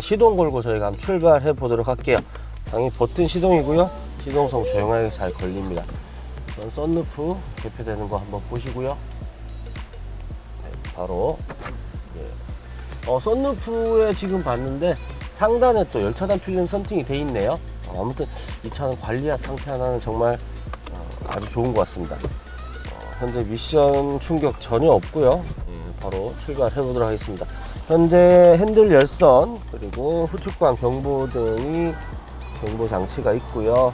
시동 걸고 저희가 한번 출발해 보도록 할게요. 당연히 버튼 시동이고요. 시동성 조용하게 잘 걸립니다. 우선 썬루프 개폐되는 거 한번 보시고요. 네, 바로 썬루프에 지금 봤는데 상단에 또 열차단 필름 선팅이 돼 있네요. 아무튼 이 차는 관리 상태 하나는 정말 아주 좋은 것 같습니다. 현재 미션 충격 전혀 없고요. 바로 출발해 보도록 하겠습니다. 현재 핸들 열선 그리고 후측방 경보등이 경보 장치가 있고요.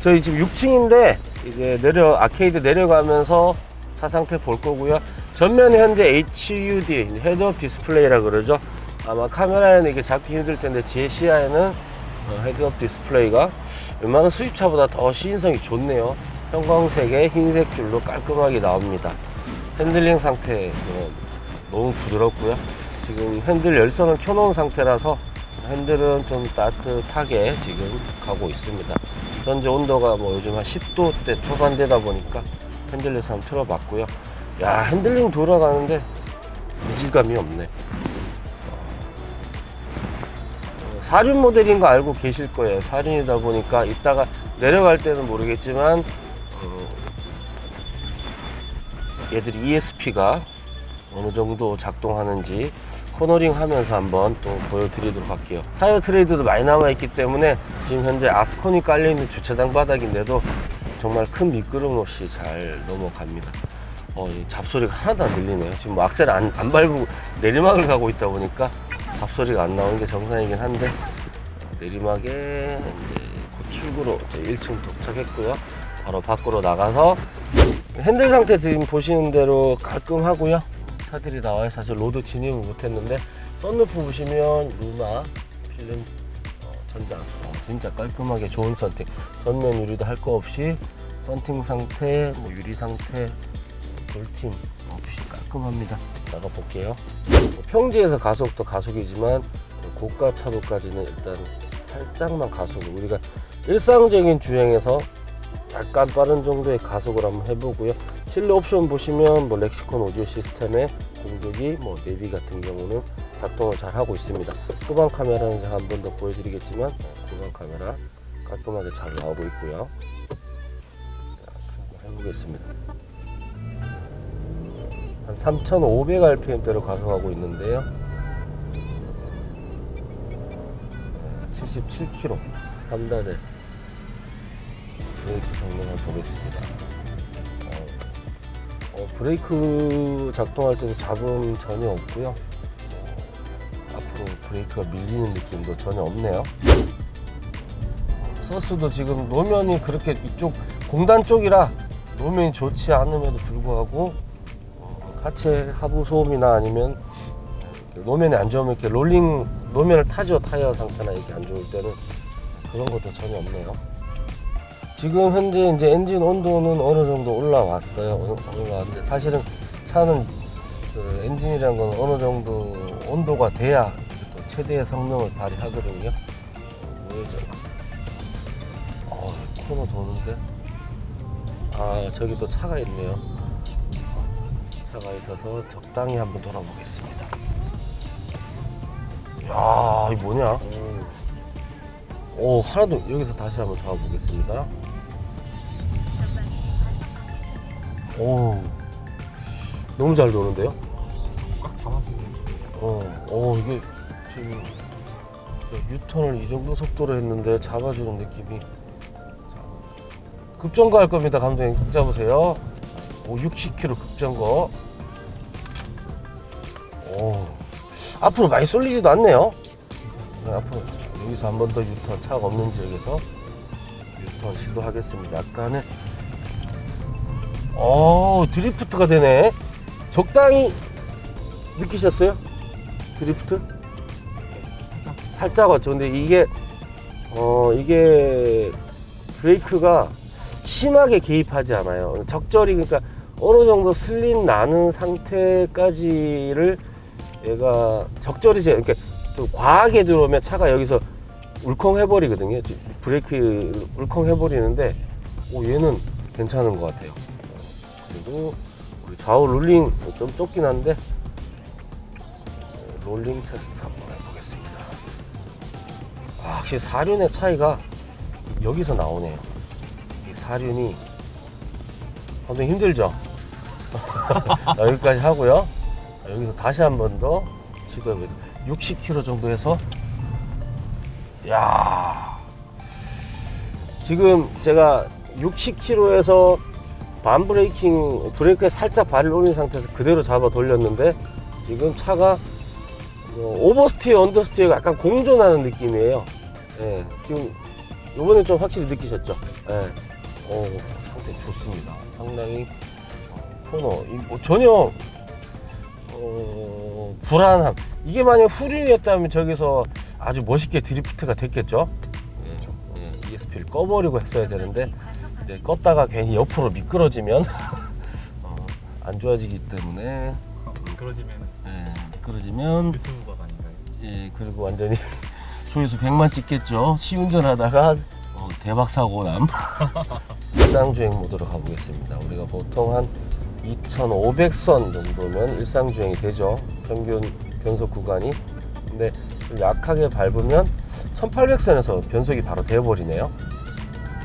저희 지금 6층인데 이제 아케이드 내려가면서 차 상태 볼 거고요. 전면에 현재 HUD 헤드업 디스플레이라 그러죠. 아마 카메라에는 이게 잡기 힘들 텐데 제 시야에는 헤드업 디스플레이가 웬만한 수입차보다 더 시인성이 좋네요. 형광색의 흰색 줄로 깔끔하게 나옵니다. 핸들링 상태 너무 부드럽고요. 지금 핸들 열선을 켜놓은 상태라서 핸들은 좀 따뜻하게 지금 가고 있습니다. 현재 온도가 요즘 한 10도대 초반대다 보니까 핸들 열선 한번 틀어봤고요. 야, 핸들링 돌아가는데 이질감이 없네. 4륜 모델인 거 알고 계실 거예요. 4륜이다 보니까 이따가 내려갈 때는 모르겠지만 얘들이 ESP가 어느 정도 작동하는지 코너링 하면서 한번 또 보여드리도록 할게요. 타이어 트레이드도 많이 남아있기 때문에 지금 현재 아스콘이 깔려있는 주차장 바닥인데도 정말 큰 미끄럼 없이 잘 넘어갑니다. 이 잡소리가 하나도 안 들리네요. 지금 악셀 안 밟고 내리막을 가고 있다 보니까 잡소리가 안 나오는 게 정상이긴 한데 내리막에 이제 곧 출구로 1층 도착했고요. 바로 밖으로 나가서 핸들 상태 지금 보시는 대로 깔끔하고요. 차들이 나와요. 사실 로드 진입을 못했는데 썬루프 보시면 루마 필름 전장 진짜 깔끔하게 좋은 썬팅. 전면 유리도 할 거 없이 썬팅 상태, 유리 상태, 돌팀 없이 깔끔합니다. 나가 볼게요. 평지에서 가속도 가속이지만 고가 차도까지는 일단 살짝만 가속을 우리가 일상적인 주행에서 약간 빠른 정도의 가속을 한번 해보고요. 실내 옵션 보시면 렉시콘 오디오 시스템의 공격이 내비 같은 경우는 작동을 잘 하고 있습니다. 후방 카메라는 제가 한 번 더 보여드리겠지만 후방 카메라 깔끔하게 잘 나오고 있고요. 해보겠습니다. 한 3,500rpm대로 가속하고 있는데요. 77km 3단에 브레이크 성능을 보겠습니다. 브레이크 작동할 때도 잡음 전혀 없고요. 앞으로 브레이크가 밀리는 느낌도 전혀 없네요. 서스도 지금 노면이 그렇게 이쪽 공단 쪽이라 노면이 좋지 않음에도 불구하고 하체 하부 소음이나 아니면 노면이 안 좋으면 이렇게 롤링 노면을 타죠. 타이어 상태나 이렇게 안 좋을 때는 그런 것도 전혀 없네요. 지금 현재 이제 엔진 온도는 어느 정도 올라왔어요. 올라왔는데 사실은 차는 그 엔진이란 건 어느 정도 온도가 돼야 또 최대의 성능을 발휘하거든요. 보이죠? 코너 도는데 저기 또 차가 있네요. 차가 있어서 적당히 한번 돌아보겠습니다. 야, 이거 뭐냐? 하나도 여기서 다시 한번 잡아보겠습니다. 너무 잘 도는데요? 꽉 잡아주네. 이게 지금 유턴을 이 정도 속도로 했는데 잡아주는 느낌이. 급정거 할 겁니다. 감독님 꼭 잡으세요. 60km 급정거. 앞으로 많이 쏠리지도 않네요. 앞으로 여기서 한 번 더 유턴, 차가 없는 지역에서 유턴 시도하겠습니다. 약간의 드리프트가 되네. 적당히 느끼셨어요? 드리프트? 살짝 왔죠. 근데 이게 브레이크가 심하게 개입하지 않아요. 적절히, 그러니까 어느 정도 슬림 나는 상태까지를 얘가 적절히, 그러니까 좀 과하게 들어오면 차가 여기서 울컹 해버리거든요. 브레이크 울컹 해버리는데 얘는 괜찮은 것 같아요. 그리고 우리 좌우 롤링 좀 좁긴 한데 롤링 테스트 한번 해보겠습니다. 확실히 사륜의 차이가 여기서 나오네요. 이 사륜이 굉장히 힘들죠. 여기까지 하고요. 여기서 다시 한 번 더 시도해보겠습니다. 60km 정도 해서, 야, 지금 제가 60km에서 브레이크에 살짝 발을 올린 상태에서 그대로 잡아 돌렸는데, 지금 차가 오버스티어, 언더스티어가 약간 공존하는 느낌이에요. 예, 지금 요번에 좀 확실히 느끼셨죠? 예. 상태 좋습니다. 상당히 코너 전혀 불안함. 이게 만약 후륜이었다면 저기서 아주 멋있게 드리프트가 됐겠죠. 예, ESP를 꺼버리고 했어야 되는데 이제 껐다가 괜히 옆으로 미끄러지면 안 좋아지기 때문에. 미끄러지면 유튜브가 아닌가요? 예, 그리고 완전히 조회수 100만 찍겠죠. 시운전하다가 대박 사고 남. 일상주행 모드로 가보겠습니다. 우리가 보통 한 2,500선 정도면 일상주행이 되죠. 평균 변속 구간이. 근데 좀 약하게 밟으면 1,800선에서 변속이 바로 되어버리네요.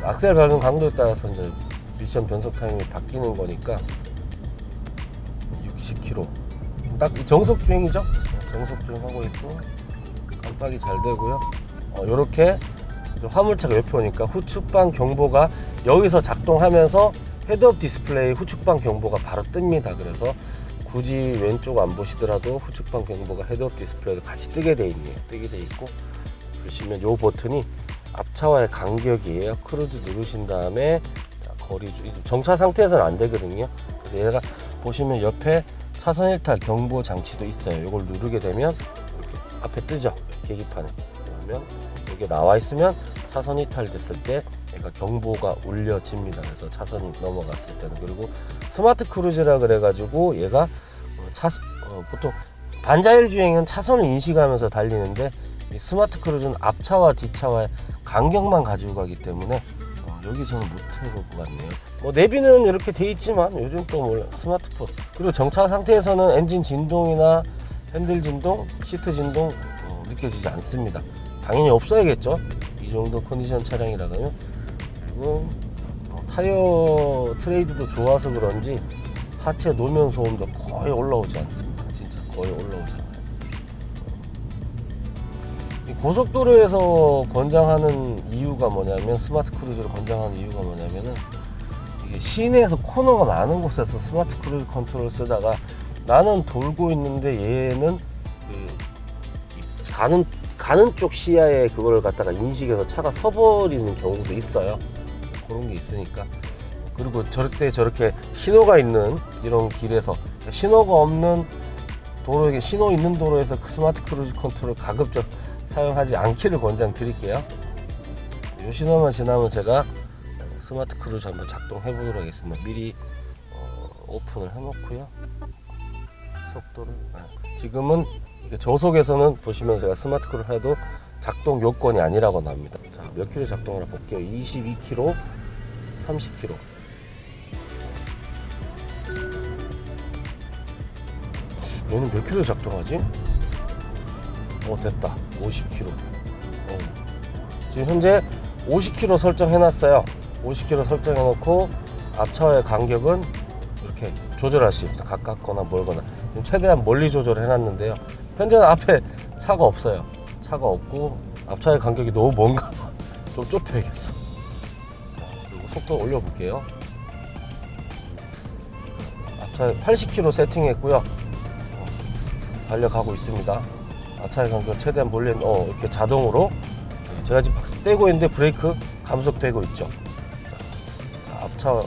악셀 밟는 강도에 따라서 이제 미션 변속 타임이 바뀌는 거니까. 60km. 딱 정속 주행이죠. 정속 주행하고 있고 깜빡이 잘 되고요. 요렇게 화물차가 옆에 오니까 후측방 경보가 여기서 작동하면서 헤드업 디스플레이 후측방 경보가 바로 뜹니다. 그래서 굳이 왼쪽 안 보시더라도 후측방 경보가 헤드업 디스플레이도 같이 뜨게 돼 있네요. 뜨게 돼 있고, 보시면 요 버튼이 앞차와의 간격이에요. 크루즈 누르신 다음에 거리, 정차 상태에서는 안 되거든요. 그래서 얘가 보시면 옆에 차선 일탈 경보 장치도 있어요. 이걸 누르게 되면 이렇게 앞에 뜨죠. 계기판에. 그러면 이게 나와 있으면 차선 이탈 됐을 때 얘가 경보가 울려집니다. 그래서 차선이 넘어갔을 때는. 그리고 스마트 크루즈라 그래가지고 얘가 보통 반자율 주행은 차선을 인식하면서 달리는데, 이 스마트 크루즈는 앞차와 뒤차와의 간격만 가지고 가기 때문에 여기서는 못 해볼 것 같네요. 내비는 이렇게 돼 있지만 요즘 또 몰라, 스마트폰. 그리고 정차 상태에서는 엔진 진동이나 핸들 진동, 시트 진동 느껴지지 않습니다. 당연히 없어야겠죠. 이 정도 컨디션 차량이라면. 그리고 타이어 트레이드도 좋아서 그런지 하체 노면 소음도 거의 올라오지 않습니다. 진짜 거의 올라오지 않아요. 이 고속도로에서 권장하는 이유가 뭐냐면, 스마트 크루즈를 권장하는 이유가 뭐냐면은, 이게 시내에서 코너가 많은 곳에서 스마트 크루즈 컨트롤을 쓰다가 나는 돌고 있는데 얘는 가는 쪽 시야에 그걸 갖다가 인식해서 차가 서버리는 경우도 있어요. 그런 게 있으니까. 그리고 절대 저렇게 신호가 있는 이런 길에서, 신호가 없는 도로에, 신호 있는 도로에서 스마트 크루즈 컨트롤 가급적 사용하지 않기를 권장드릴게요. 이 신호만 지나면 제가 스마트 크루즈 한번 작동해 보도록 하겠습니다. 미리 오픈을 해 놓고요. 속도를 지금은 저속에서는 보시면 제가 스마트 크루즈 해도 작동 요건이 아니라고 나옵니다. 자, 몇 킬로 작동을 볼게요. 22km, 30km. 얘는 몇 킬로 작동하지? 됐다. 50km. 지금 현재 50km 설정해 놨어요. 50km 설정해 놓고 앞차와의 간격은 이렇게 조절할 수 있습니다. 가깝거나 멀거나. 최대한 멀리 조절해 놨는데요. 현재는 앞에 차가 없어요. 차가 없고 앞차의 간격이 너무 먼가 봐. 좀 좁혀야겠어. 그리고 속도 올려 볼게요. 앞차에 80km 세팅했고요. 달려가고 있습니다. 앞차의 간격 최대한 멀리, 이렇게 자동으로. 제가 지금 박스 떼고 있는데 브레이크 감속되고 있죠. 자, 앞차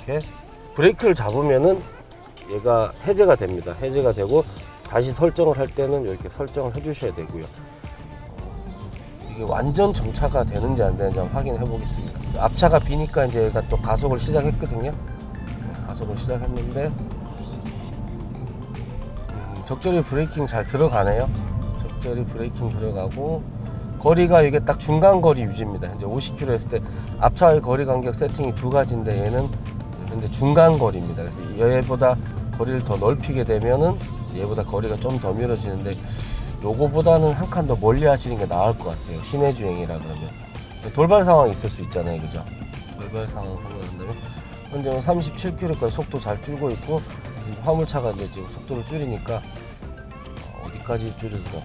이렇게 브레이크를 잡으면은 얘가 해제가 됩니다. 해제가 되고 다시 설정을 할 때는 이렇게 설정을 해 주셔야 되고요. 이게 완전 정차가 되는지 안 되는지 한번 확인해 보겠습니다. 앞차가 비니까 이제 얘가 또 가속을 시작했거든요. 가속을 시작했는데 적절히 브레이킹 잘 들어가네요. 적절히 브레이킹 들어가고, 거리가 이게 딱 중간 거리 유지입니다. 현재 50km 했을 때 앞차의 거리 간격 세팅이 두 가지인데 얘는 현재 중간 거리입니다. 그래서 얘보다 거리를 더 넓히게 되면은 얘보다 거리가 좀 더 멀어지는데 요거보다는 한 칸 더 멀리 하시는 게 나을 것 같아요. 시내 주행이라 그러면 돌발 상황이 있을 수 있잖아요, 그죠? 돌발 상황 생각한다면 현재 37km까지 속도 잘 줄고 있고 화물차가 이제 지금 속도를 줄이니까 어디까지 줄여서 볼게요.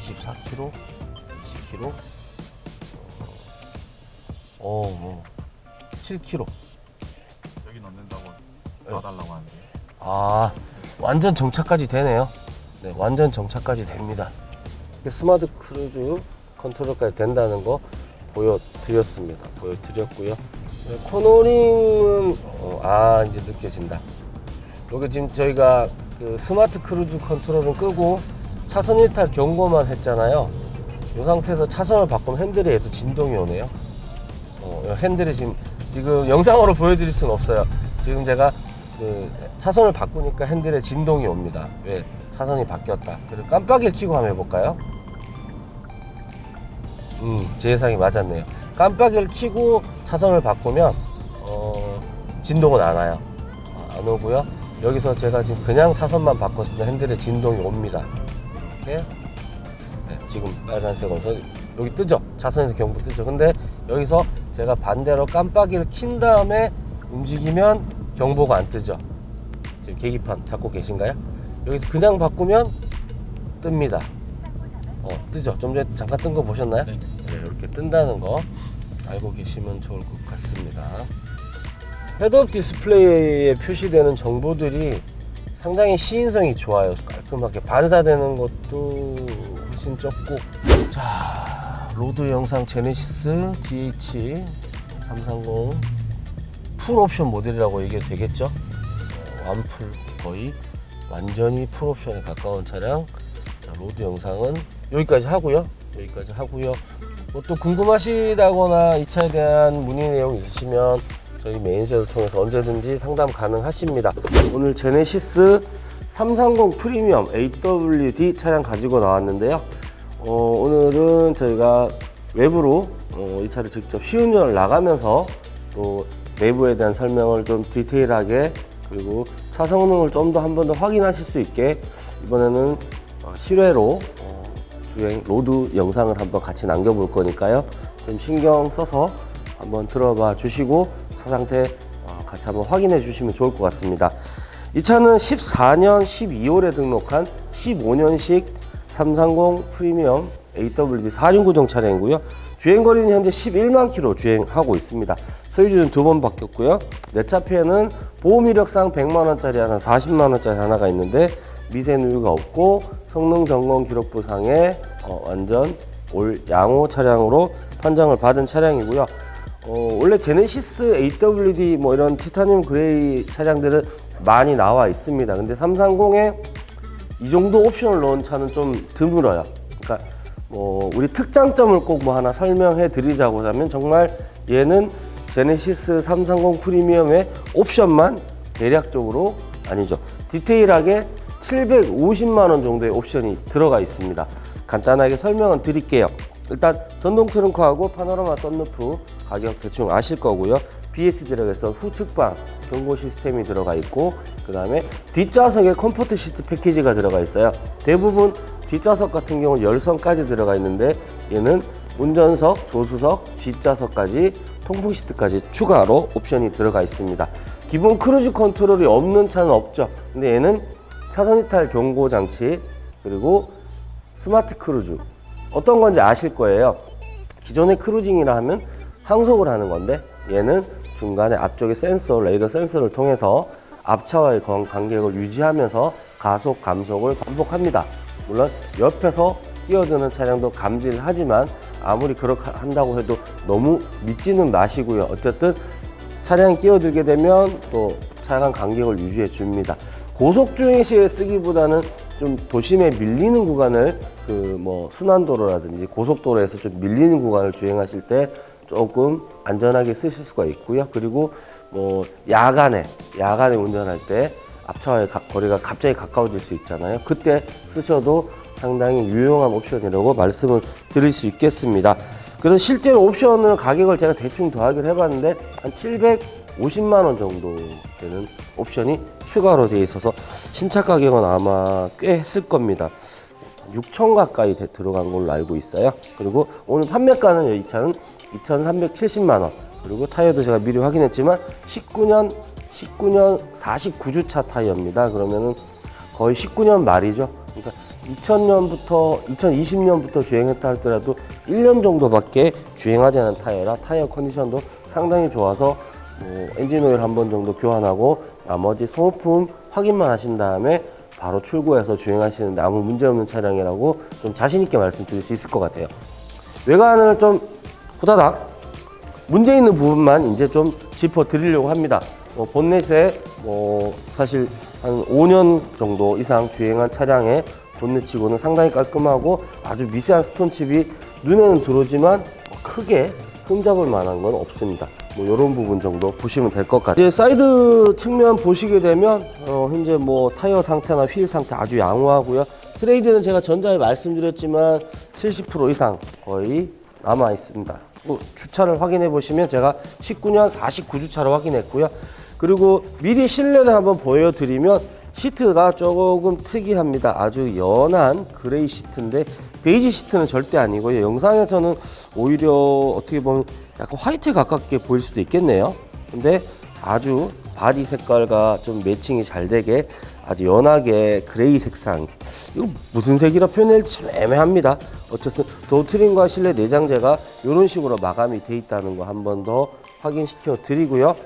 24km, 20km, 7km. 여기 넣는다고 놔달라고 하는데. 아, 완전 정차까지 되네요. 네, 완전 정차까지 됩니다. 스마트 크루즈 컨트롤까지 된다는 거 보여드렸습니다. 보여드렸고요. 코너링은 이제 느껴진다. 여기 지금 저희가 그 스마트 크루즈 컨트롤은 끄고 차선 일탈 경고만 했잖아요. 이 상태에서 차선을 바꾸면 핸들에 얘도 진동이 오네요. 핸들이 지금 영상으로 보여드릴 수는 없어요. 지금 제가 그 차선을 바꾸니까 핸들에 진동이 옵니다. 왜? 차선이 바뀌었다. 그리고 깜빡이를 켜고 한번 해볼까요? 제 예상이 맞았네요. 깜빡이를 켜고 차선을 바꾸면 진동은 안 와요. 안 오고요. 여기서 제가 지금 그냥 차선만 바꿨을 때 핸들에 진동이 옵니다. 이렇게. 네, 지금 빨간색으로 여기 뜨죠? 차선에서 경보 뜨죠? 근데 여기서 제가 반대로 깜빡이를 킨 다음에 움직이면 경보가 안 뜨죠? 지금 계기판 잡고 계신가요? 여기서 그냥 바꾸면 뜹니다. 뜨죠? 좀 전에 잠깐 뜬 거 보셨나요? 네. 네, 이렇게 뜬다는 거 알고 계시면 좋을 것 같습니다. 헤드업 디스플레이에 표시되는 정보들이 상당히 시인성이 좋아요. 깔끔하게 반사되는 것도 훨씬 적고. 자, 로드 영상 제네시스 DH330 풀 옵션 모델이라고 얘기해도 되겠죠? 완풀, 거의 완전히 풀 옵션에 가까운 차량. 자, 로드 영상은 여기까지 하고요. 뭐 또 궁금하시다거나 이 차에 대한 문의 내용 있으시면 저희 매니저를 통해서 언제든지 상담 가능하십니다. 오늘 제네시스 330 프리미엄 AWD 차량 가지고 나왔는데요. 오늘은 저희가 외부로 이 차를 직접 시운전을 나가면서 또 내부에 대한 설명을 좀 디테일하게, 그리고 차 성능을 좀 더 한 번 더 확인하실 수 있게 이번에는 실외로 주행 로드 영상을 한번 같이 남겨볼 거니까요. 좀 신경 써서 한번 들어봐 주시고 차 상태 같이 한번 확인해 주시면 좋을 것 같습니다. 이 차는 14년 12월에 등록한 15년식 330 프리미엄 AWD 4륜구동 차량이고요. 주행거리는 현재 11만 킬로 주행하고 있습니다. 소유주는 2번 바뀌었고요. 내차표에는 보험 이력상 100만원짜리 하나, 40만원짜리 하나가 있는데 미세 누유가 없고 성능 점검 기록부상에 완전 올 양호 차량으로 판정을 받은 차량이고요. 원래 제네시스 AWD 뭐 이런 티타늄 그레이 차량들은 많이 나와 있습니다. 근데 330에 이 정도 옵션을 넣은 차는 좀 드물어요. 그러니까 뭐 우리 특장점을 꼭 뭐 하나 설명해 드리자고 하면 정말 얘는 제네시스 330 프리미엄의 옵션만 대략적으로 아니죠. 디테일하게 750만원 정도의 옵션이 들어가 있습니다. 간단하게 설명은 드릴게요. 일단 전동 트렁크하고 파노라마 썬루프 가격 대충 아실 거고요. BSD락에서 후측방 경고 시스템이 들어가 있고, 그 다음에 뒷좌석에 컴포트 시트 패키지가 들어가 있어요. 대부분 뒷좌석 같은 경우는 열선까지 들어가 있는데 얘는 운전석, 조수석, 뒷좌석까지 통풍 시트까지 추가로 옵션이 들어가 있습니다. 기본 크루즈 컨트롤이 없는 차는 없죠. 근데 얘는 차선 이탈 경고 장치, 그리고 스마트 크루즈, 어떤 건지 아실 거예요. 기존의 크루징이라 하면 항속을 하는 건데 얘는 중간에 앞쪽에 센서, 레이더 센서를 통해서 앞차와의 간격을 유지하면서 가속, 감속을 반복합니다. 물론 옆에서 끼어드는 차량도 감지를 하지만 아무리 그렇게 한다고 해도 너무 믿지는 마시고요. 어쨌든 차량이 끼어들게 되면 또 차량 간격을 유지해 줍니다. 고속 주행 시에 쓰기보다는 좀 도심에 밀리는 구간을 뭐 순환도로라든지 고속도로에서 좀 밀리는 구간을 주행하실 때 조금 안전하게 쓰실 수가 있고요. 그리고 뭐 야간에 운전할 때 앞차와의 거리가 갑자기 가까워질 수 있잖아요. 그때 쓰셔도 상당히 유용한 옵션이라고 말씀을 드릴 수 있겠습니다. 그래서 실제로 옵션을 가격을 제가 대충 더하기를 해봤는데 한 50만 원 정도 되는 옵션이 추가로 되어 있어서 신차 가격은 아마 꽤 했을 겁니다. 6천 가까이 들어간 걸로 알고 있어요. 그리고 오늘 판매가는 이 차는 2,370만 원. 그리고 타이어도 제가 미리 확인했지만 19년 49주차 타이어입니다. 그러면은 거의 19년 말이죠. 그러니까 2020년부터 주행했다 할더라도 1년 정도밖에 주행하지 않은 타이어라 타이어 컨디션도 상당히 좋아서 엔진 오일 한 번 정도 교환하고 나머지 소모품 확인만 하신 다음에 바로 출고해서 주행하시는데 아무 문제 없는 차량이라고 좀 자신 있게 말씀드릴 수 있을 것 같아요. 외관을 좀 후다닥 문제 있는 부분만 이제 좀 짚어 드리려고 합니다. 본넷에 사실 한 5년 정도 이상 주행한 차량의 본넷치고는 상당히 깔끔하고 아주 미세한 스톤칩이 눈에는 들어오지만 크게 흠잡을 만한 건 없습니다. 이런 부분 정도 보시면 될 것 같아요. 이제 사이드 측면 보시게 되면 현재 타이어 상태나 휠 상태 아주 양호하고요. 트레이드는 제가 전자에 말씀드렸지만 70% 이상 거의 남아 있습니다. 주차를 확인해 보시면 제가 19년 49주차로 확인했고요. 그리고 미리 실내를 한번 보여드리면 시트가 조금 특이합니다. 아주 연한 그레이 시트인데 베이지 시트는 절대 아니고요. 영상에서는 오히려 어떻게 보면 약간 화이트에 가깝게 보일 수도 있겠네요. 근데 아주 바디 색깔과 좀 매칭이 잘 되게 아주 연하게 그레이 색상. 이거 무슨 색이라 표현할지 참 애매합니다. 어쨌든 도어트림과 실내 내장재가 이런 식으로 마감이 돼 있다는 거 한 번 더 확인시켜 드리고요.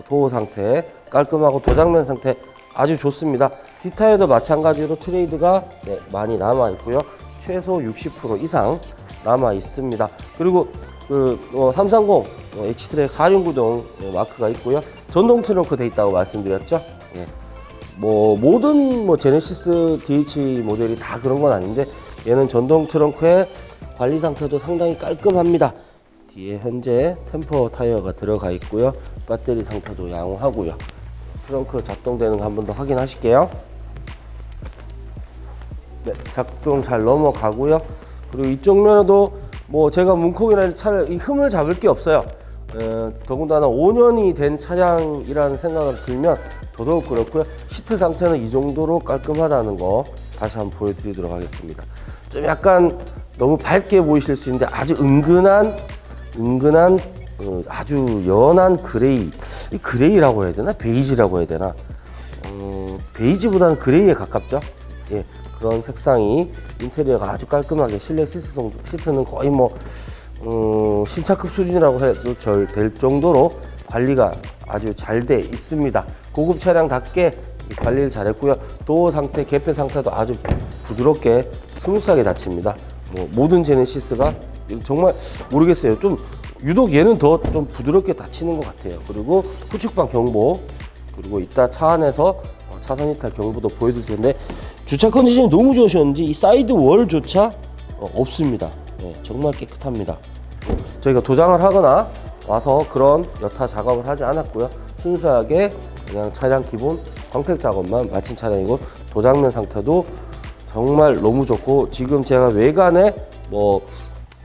도어 상태 깔끔하고 도장면 상태 아주 좋습니다. 뒷타이어도 마찬가지로 트레이드가 많이 남아 있고요. 최소 60% 이상 남아 있습니다. 그리고 330 H트랙 4륜구동 마크가 있고요. 전동 트렁크 돼 있다고 말씀드렸죠. 예. 모든 제네시스 DH 모델이 다 그런 건 아닌데 얘는 전동 트렁크의 관리 상태도 상당히 깔끔합니다. 뒤에 현재 템퍼 타이어가 들어가 있고요. 배터리 상태도 양호하고요. 트렁크 작동되는 거 한 번 더 확인하실게요. 네, 작동 잘 넘어가고요. 그리고 이쪽 면에도 제가 문콕이나 차를 이 흠을 잡을 게 없어요. 더군다나 5년이 된 차량이라는 생각을 들면 더더욱 그렇고요. 시트 상태는 이 정도로 깔끔하다는 거 다시 한번 보여드리도록 하겠습니다. 좀 약간 너무 밝게 보이실 수 있는데 아주 은근한 아주 연한 그레이, 이 그레이라고 해야 되나 베이지라고 해야 되나 베이지보다는 그레이에 가깝죠. 예, 그런 색상이 인테리어가 아주 깔끔하게 실내 시트는 거의 신차급 수준이라고 해도 될 정도로 관리가 아주 잘 돼 있습니다. 고급 차량답게 관리를 잘했고요. 도어 상태, 개폐 상태도 아주 부드럽게 스무스하게 닫힙니다. 모든 제네시스가 정말 모르겠어요. 좀 유독 얘는 더 좀 부드럽게 닫히는 것 같아요. 그리고 후측방 경보, 그리고 이따 차 안에서 차선 이탈 경보도 보여드릴 텐데 주차 컨디션이 너무 좋으셨는지 이 사이드 월조차 없습니다. 네, 정말 깨끗합니다. 저희가 도장을 하거나 와서 그런 여타 작업을 하지 않았고요. 순수하게 그냥 차량 기본 광택 작업만 마친 차량이고 도장면 상태도 정말 너무 좋고 지금 제가 외관에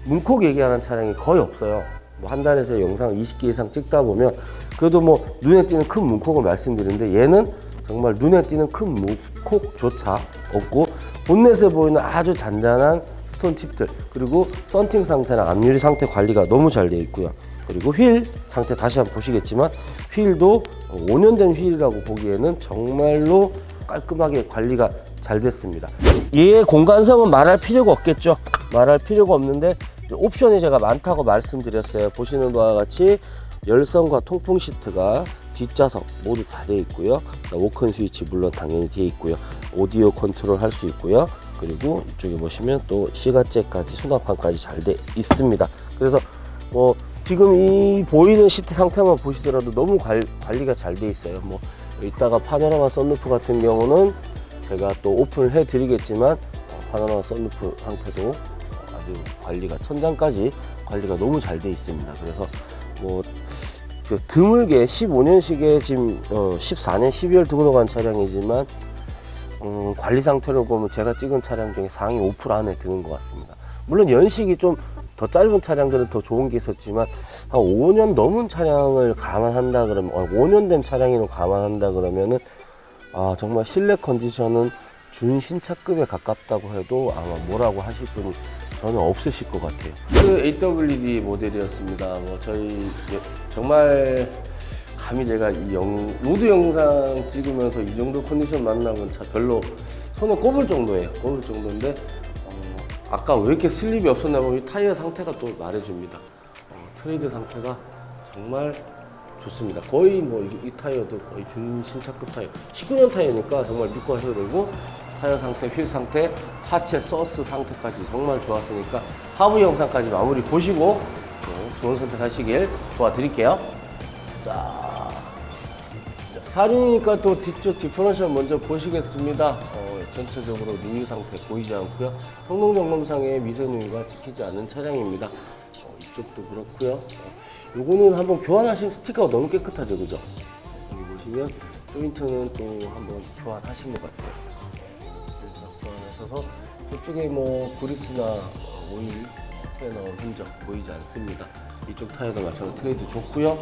문콕 얘기하는 차량이 거의 없어요. 한 달에서 영상 20개 이상 찍다 보면 그래도 눈에 띄는 큰 문콕을 말씀드리는데 얘는 정말 눈에 띄는 큰 문콕조차 없고 본넷에 보이는 아주 잔잔한 스톤 칩들 그리고 썬팅 상태나 앞유리 상태 관리가 너무 잘 되어 있고요. 그리고 휠 상태 다시 한번 보시겠지만 휠도 5년 된 휠이라고 보기에는 정말로 깔끔하게 관리가 잘 됐습니다. 얘의 공간성은 말할 필요가 없겠죠. 말할 필요가 없는데 옵션이 제가 많다고 말씀드렸어요. 보시는 바와 같이 열선과 통풍 시트가 뒷좌석 모두 다 되어 있고요. 워크인 스위치 물론 당연히 되어 있고요. 오디오 컨트롤 할 수 있고요. 그리고 이쪽에 보시면 또 시가잭까지 수납판까지 잘 되어 있습니다. 그래서 지금 이 보이는 시트 상태만 보시더라도 너무 관리가 잘 되어 있어요. 이따가 파노라마 썬루프 같은 경우는 제가 또 오픈을 해 드리겠지만 파노라마 썬루프 상태도 아주 관리가 천장까지 관리가 너무 잘 되어 있습니다. 그래서 드물게 15년식에 지금 14년 12월 등록한 차량이지만 관리 상태로 보면 제가 찍은 차량 중에 상위 5% 안에 드는 것 같습니다. 물론 연식이 좀 더 짧은 차량들은 더 좋은 게 있었지만 한 5년 넘은 차량을 감안한다 그러면 5년 된 차량이로 감안한다 그러면은 정말 실내 컨디션은 준신차급에 가깝다고 해도 아마 뭐라고 하실 분이 전혀 없으실 것 같아요. 그 AWD 모델이었습니다. 저희 정말 감히 제가 이 로드 영상 찍으면서 이 정도 컨디션 만나면 차 별로 손에 꼽을 정도예요. 꼽을 정도인데 아까 왜 이렇게 슬립이 없었나 보면 이 타이어 상태가 또 말해줍니다. 트레이드 상태가 정말 좋습니다. 거의 이 타이어도 거의 준신차급 타이어. 19년 타이어니까 정말 믿고 하셔도 되고 타이어 상태, 휠 상태, 하체, 서스 상태까지 정말 좋았으니까 하부 영상까지 마무리 보시고 좋은 선택하시길 도와드릴게요. 자, 사륜이니까 또 뒤쪽 디퍼런셜 먼저 보시겠습니다. 전체적으로 누유 상태 보이지 않고요. 성능 점검상에 미세 누유가 찍히지 않는 차량입니다. 이쪽도 그렇고요. 요거는 한번 교환하신 스티커가 너무 깨끗하죠, 그죠? 여기 보시면 조인트는 또 한번 교환하신 것 같아요. 교환하셔서 이쪽에 그리스나 오일 튀어나온 흔적 보이지 않습니다. 이쪽 타이어도 마찬가지로 트레이드 좋고요.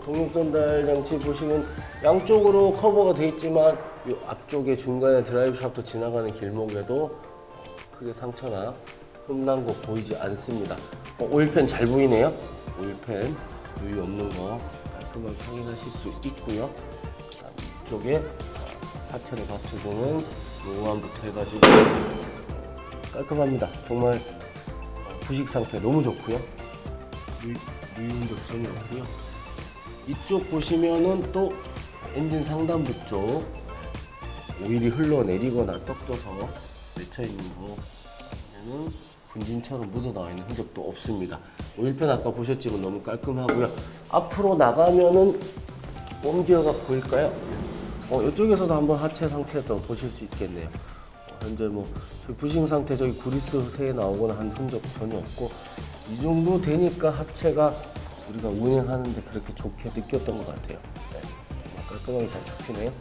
동력 전달 장치 보시면 양쪽으로 커버가 되어 있지만 이 앞쪽에 중간에 드라이브 샤프트 지나가는 길목에도 크게 상처나 흠난 곳 보이지 않습니다. 오일팬 잘 보이네요. 오일팬 누유 없는 거 깔끔하게 확인하실 수 있고요. 이쪽에 하체를 받쳐주는 요만부터 해가지고 깔끔합니다. 정말 부식 상태 너무 좋고요. 누유 흔적 전혀 없고요. 이쪽 보시면은 또 엔진 상단부 쪽 오일이 흘러내리거나 떡져서 맺혀있는 거는 분진처럼 묻어나와 있는 흔적도 없습니다. 오일팬 아까 보셨지만 너무 깔끔하고요. 앞으로 나가면은 홈기어가 보일까요? 이쪽에서도 한번 하체 상태도 보실 수 있겠네요. 현재 부싱 상태 저기 그리스 새 나오거나 한 흔적 전혀 없고 이 정도 되니까 하체가 우리가 운행하는데 그렇게 좋게 느꼈던 것 같아요. 네. 깔끔하게 잘 잡히네요.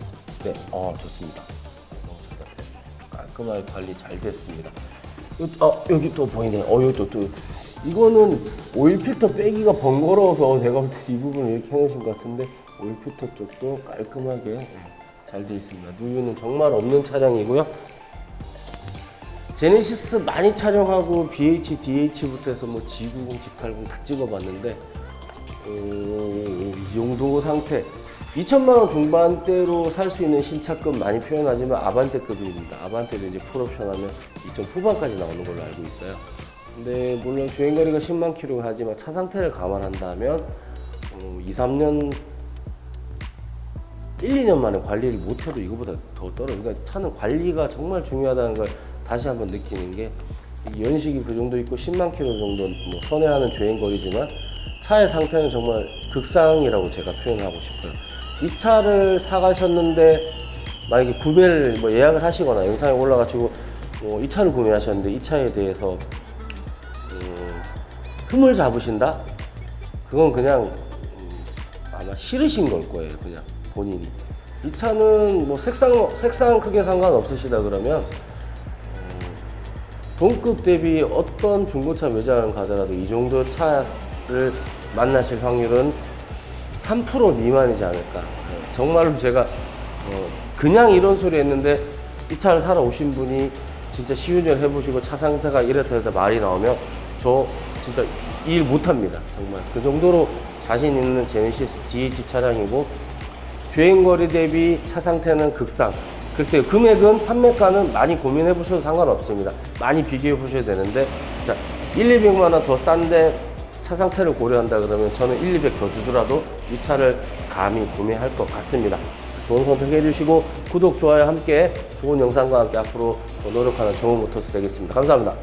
네, 좋습니다. 깔끔하게 관리 잘 됐습니다. 여기 또 보이네요. 여기 또 이거는 오일 필터 빼기가 번거로워서 제가 볼 때 이 부분을 이렇게 해놓으신 것 같은데 오일 필터 쪽도 깔끔하게 잘 되어 있습니다. 누유는 정말 없는 차량이고요. 제네시스 많이 촬영하고 BH, DH부터 해서 G90, G80 다 찍어봤는데 이 정도 상태 2천만 원 중반대로 살 수 있는 신차급 많이 표현하지만 아반떼급입니다. 아반떼도 이제 풀옵션하면 2천 후반까지 나오는 걸로 알고 있어요. 근데 물론 주행거리가 10만 킬로 하지만 차 상태를 감안한다면 2, 3년 1, 2년 만에 관리를 못해도 이거보다 더 떨어져요. 그러니까 차는 관리가 정말 중요하다는 걸 다시 한번 느끼는 게 연식이 그 정도 있고 10만 킬로 정도 선회하는 주행거리지만 차의 상태는 정말 극상이라고 제가 표현하고 싶어요. 이 차를 사가셨는데 만약에 구매를 예약을 하시거나 영상에 올라가지고 이 차를 구매하셨는데 이 차에 대해서 흠을 잡으신다? 그건 그냥 아마 싫으신 걸 거예요. 그냥 본인이. 이 차는 색상 크게 상관없으시다 그러면 동급 대비 어떤 중고차 매장을 가더라도 이 정도 차를 만나실 확률은 3% 미만이지 않을까. 정말로 제가 그냥 이런 소리 했는데 이 차를 사러 오신 분이 진짜 시운전 해보시고 차 상태가 이렇다 말이 나오면 저 진짜 일 못합니다. 정말 그 정도로 자신 있는 제네시스 DH 차량이고 주행거리 대비 차 상태는 극상. 글쎄요, 금액은 판매가는 많이 고민해 보셔도 상관없습니다. 많이 비교해 보셔야 되는데 자 1, 200만 원 더 싼데 차 상태를 고려한다 그러면 저는 1, 200 더 주더라도 이 차를 감히 구매할 것 같습니다. 좋은 선택해 주시고 구독, 좋아요 함께 좋은 영상과 함께 앞으로 더 노력하는 정우모터스 되겠습니다. 감사합니다.